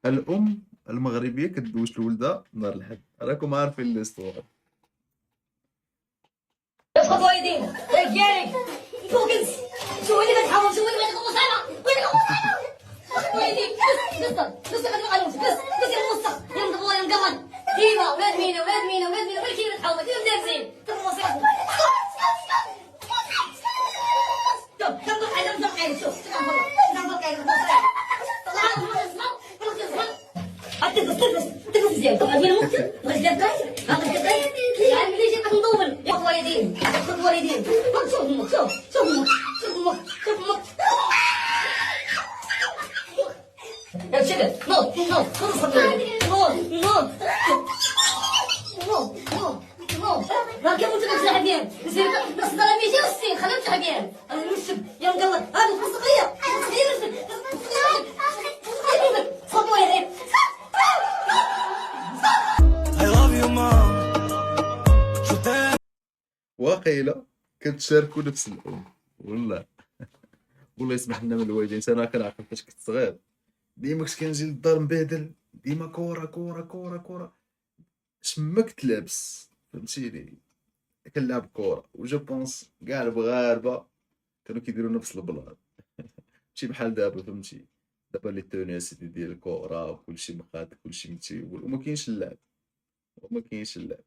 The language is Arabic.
الام المغربيه كدوش لولدها نهار الحد، راكم عارفين ليستوار. خذ والدينا رجالك شو جنس شو اللي بتحاول شو اللي بتقوم سنة وين خذ والديك بس بس ما قالوش بس يا موسى يا مدبور يا مقمد ديما ولاد مينا ولاد مينا ولاد مينا وين كيف بتحاول كيف دارسين تبغوا نصيحكم شوف كم ضحك كم ضحك شوف كم ضحك تلبس زين طبعا هنا ممكن بغيت دقايق بغيت دقايق يعني ليش يبقى مطول خذ والدين خذ والدين شوف امك شوف امك شوف امك يا شباب نوض خلص نوض ما كيف انت مش حبيان بس ضل ميجي والسين خليهم حبيان انا نشب يا مقلد هذا خمس دقيقة خذ والدين واقيلا كنتشاركوا نفس الام والله. والله يسمح لنا من الوالدين. انا كنعقل فاش كنت صغير ديما كنت كنجي للدار مبادل، ديما كورة كورة كورة كورة، شمكت لابس فهمتيني، كنلعب كورة. وجو بونس كاع المغاربة كانوا كيديروا نفس البلان. ماشي بحال دابا فهمتي، دابا لي توني سيدي ديال الكورة وكلشي مخاد كلشي متيول وما كاينش اللعب.